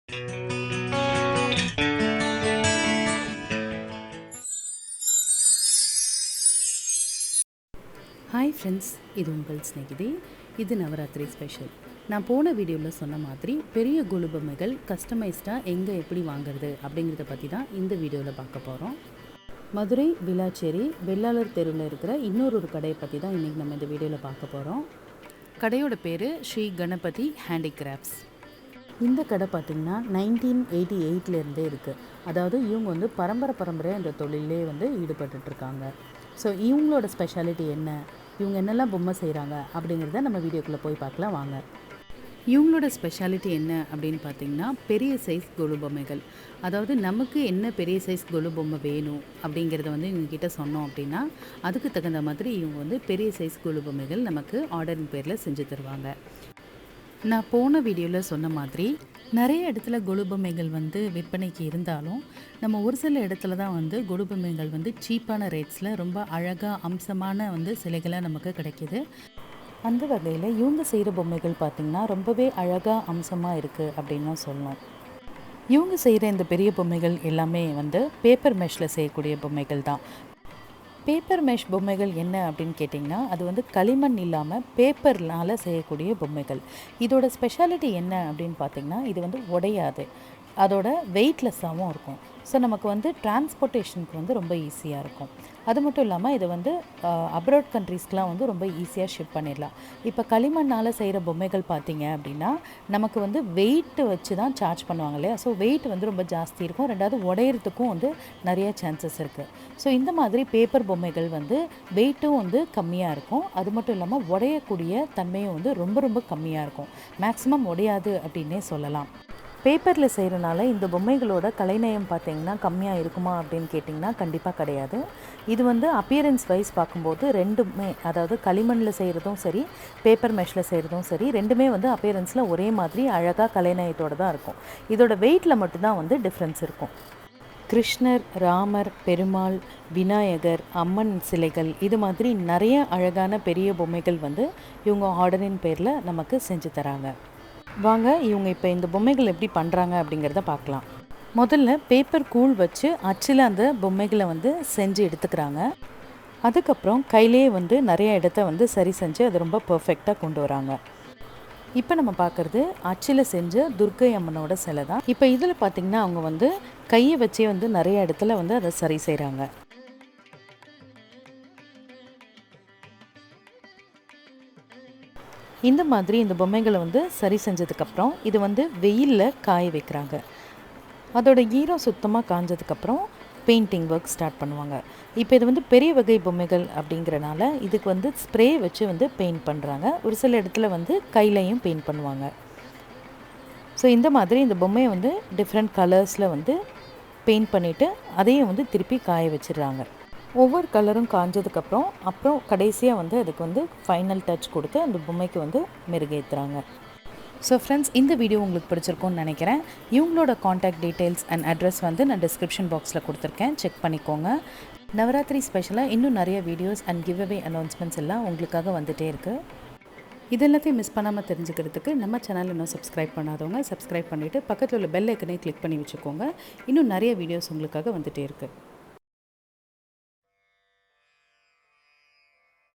Hi friends, இது உங்கள் ஸ்நேகிதி. இது நவராத்திரி ஸ்பெஷல். நான் போன வீடியோவில் சொன்ன மாதிரி பெரிய கொலு பொம்மைகள் கஸ்டமைஸ்டாக எங்கே எப்படி வாங்குறது அப்படிங்கிறத பற்றி தான் இந்த வீடியோவில் பார்க்க போகிறோம். மதுரை விலாச்சேரி வெள்ளாளர் தெருவில் இருக்கிற இன்னொரு கடையை பற்றி தான் இன்றைக்கி நம்ம இந்த வீடியோவில் பார்க்க போகிறோம். கடையோட பேர் ஸ்ரீ கணபதி ஹேண்டிகிராஃப்ட்ஸ். இந்த கடை பார்த்திங்கன்னா 1988 இருக்குது. அதாவது இவங்க வந்து பரம்பரையாக இந்த தொழிலே வந்து ஈடுபட்டுருக்காங்க. ஸோ இவங்களோட ஸ்பெஷாலிட்டி என்ன, இவங்க என்னெல்லாம் பொம்மை செய்கிறாங்க அப்படிங்கிறத நம்ம வீடியோக்குள்ளே போய் பார்க்கலாம் வாங்க. இவங்களோட ஸ்பெஷாலிட்டி என்ன அப்படின்னு பார்த்திங்கன்னா பெரிய சைஸ் கொலு பொம்மைகள். அதாவது நமக்கு என்ன பெரிய சைஸ் கொலு பொம்மை வேணும் அப்படிங்கிறத வந்து இவங்ககிட்ட சொன்னோம் அப்படின்னா அதுக்கு தகுந்த மாதிரி இவங்க வந்து பெரிய சைஸ் கொலு பொம்மைகள் நமக்கு ஆர்டரின் பேரில் செஞ்சு தருவாங்க. நான் போன வீடியோவில் சொன்ன மாதிரி நிறைய இடத்துல கொலு பொம்மைகள் வந்து விற்பனைக்கு இருந்தாலும் நம்ம ஒரு சில இடத்துல தான் வந்து கொலு பொம்மைகள் வந்து சீப்பான ரேட்ஸில் ரொம்ப அழகாக அம்சமான வந்து சிலைகளாக நமக்கு கிடைக்கிது. அந்த வகையில் இவங்க செய்கிற பொம்மைகள் பார்த்திங்கன்னா ரொம்பவே அழகாக அம்சமாக இருக்குது அப்படின்னு தான் சொல்லணும். இவங்க செய்கிற இந்த பெரிய பொம்மைகள் எல்லாமே வந்து பேப்பர் மெஷ்ஷில் செய்யக்கூடிய பொம்மைகள் தான். பேப்பர் மெஷ் பொம்மைகள் என்ன அப்படின்னு கேட்டிங்கன்னா அது வந்து களிமண் இல்லாமல் பேப்பர்னால் செய்யக்கூடிய பொம்மைகள். இதோட ஸ்பெஷாலிட்டி என்ன அப்படின்னு பார்த்திங்கன்னா இது வந்து உடையாது, அதோட வெயிட்லெஸ்ஸாகவும் இருக்கும். ஸோ நமக்கு வந்து டிரான்ஸ்போர்ட்டேஷனுக்கு வந்து ரொம்ப ஈஸியாக இருக்கும். அது மட்டும் இல்லாமல் இதை வந்து அப்ராட் கண்ட்ரீஸ்க்கெலாம் வந்து ரொம்ப ஈஸியாக ஷிப் பண்ணிடலாம். இப்போ களிமண்ணால் செய்கிற பொம்மைகள் பார்த்திங்க அப்படின்னா நமக்கு வந்து வெயிட்டு வச்சு தான் சார்ஜ் பண்ணுவாங்க இல்லையா. ஸோ வெயிட் வந்து ரொம்ப ஜாஸ்தி இருக்கும், ரெண்டாவது உடையிறதுக்கும் வந்து நிறைய சான்சஸ் இருக்குது. ஸோ இந்த மாதிரி பேப்பர் பொம்மைகள் வந்து வெயிட்டும் வந்து கம்மியாக இருக்கும், அது மட்டும் இல்லாமல் உடையக்கூடிய தன்மையும் வந்து ரொம்ப ரொம்ப கம்மியாக இருக்கும். மேக்ஸிமம் உடையாது அப்படின்னே சொல்லலாம். பேப்பரில் செய்கிறனால இந்த பொம்மைகளோட கலைநயம் பார்த்திங்கன்னா கம்மியாக இருக்குமா அப்படின்னு கேட்டிங்கன்னா கண்டிப்பாக கிடையாது. இது வந்து அப்பியரன்ஸ் வைஸ் பார்க்கும்போது ரெண்டுமே, அதாவது களிமண்ணில் செய்கிறதும் சரி பேப்பர் மெஷ்ஷில் செய்கிறதும் சரி ரெண்டுமே வந்து அப்பியரன்ஸில் ஒரே மாதிரி அழகாக கலைநயத்தோடு தான் இருக்கும். இதோட வெயிட்டில் மட்டும்தான் வந்து டிஃப்ரென்ஸ் இருக்கும். கிருஷ்ணர், ராமர், பெருமாள், விநாயகர், அம்மன் சிலைகள் இது மாதிரி நிறைய அழகான பெரிய பொம்மைகள் வந்து இவங்க ஆர்டரின் பேரில் நமக்கு செஞ்சு தராங்க. வாங்க இவங்க இப்போ இந்த பொம்மைகள் எப்படி பண்ணுறாங்க அப்படிங்கிறத பார்க்கலாம். முதல்ல பேப்பர் கூழ் வச்சு அச்சில் அந்த பொம்மைகளை வந்து செஞ்சு எடுத்துக்கிறாங்க. அதுக்கப்புறம் கையிலே வந்து நிறைய இடத்த வந்து சரி செஞ்சு அது ரொம்ப பர்ஃபெக்டாக கொண்டு வராங்க. இப்போ நம்ம பார்க்குறது அச்சில் செஞ்ச துர்க்கை அம்மனோட சிலை தான். இப்போ இதில் பார்த்திங்கன்னா அவங்க வந்து கையை வச்சே வந்து நிறைய இடத்துல வந்து அதை சரி செய்கிறாங்க. இந்த மாதிரி இந்த பொம்மைகளை வந்து சரி செஞ்சதுக்கப்புறம் இது வந்து வெயிலில் காய வைக்கிறாங்க. அதோட ஈரம் சுத்தமாக காஞ்சதுக்கப்புறம் பெயிண்டிங் ஒர்க் ஸ்டார்ட் பண்ணுவாங்க. இப்போ இது வந்து பெரிய வகை பொம்மைகள் அப்படிங்கிறனால இதுக்கு வந்து ஸ்ப்ரே வச்சு வந்து பெயிண்ட் பண்ணுறாங்க. ஒரு சில இடத்துல வந்து கையிலையும் பெயிண்ட் பண்ணுவாங்க. ஸோ இந்த மாதிரி இந்த பொம்மையை வந்து டிஃப்ரெண்ட் கலர்ஸில் வந்து பெயிண்ட் பண்ணிவிட்டு அதையும் வந்து திருப்பி காய வச்சிடுறாங்க. ஒவ்வொரு கலரும் அப்புறம் கடைசியாக வந்து அதுக்கு வந்து ஃபைனல் டச் கொடுத்து அந்த பொம்மைக்கு வந்து மெருகேற்றுறாங்க. ஸோ ஃப்ரெண்ட்ஸ், இந்த வீடியோ உங்களுக்கு பிடிச்சிருக்கும்னு நினைக்கிறேன். இவங்களோட காண்டாக்ட் டீட்டெயில்ஸ் அண்ட் அட்ரஸ் வந்து நான் டிஸ்கிரிப்ஷன் பாக்ஸில் கொடுத்துருக்கேன், செக் பண்ணிக்கோங்க. நவராத்திரி ஸ்பெஷலாக இன்னும் நிறைய videos and give away announcements எல்லாம் உங்களுக்காக வந்துகிட்டே இருக்குது. இது எல்லாத்தையும் மிஸ் பண்ணாமல் தெரிஞ்சுக்கிறதுக்கு நம்ம சேனல் இன்னும் சப்ஸ்கிரைப் பண்ணாதவங்க சப்ஸ்கிரைப் பண்ணிவிட்டு பக்கத்தில் உள்ள பெல் ஐக்கனை கிளிக் பண்ணி வச்சுக்கோங்க. இன்னும் நிறைய வீடியோஸ் உங்களுக்காக வந்துகிட்டே இருக்குது.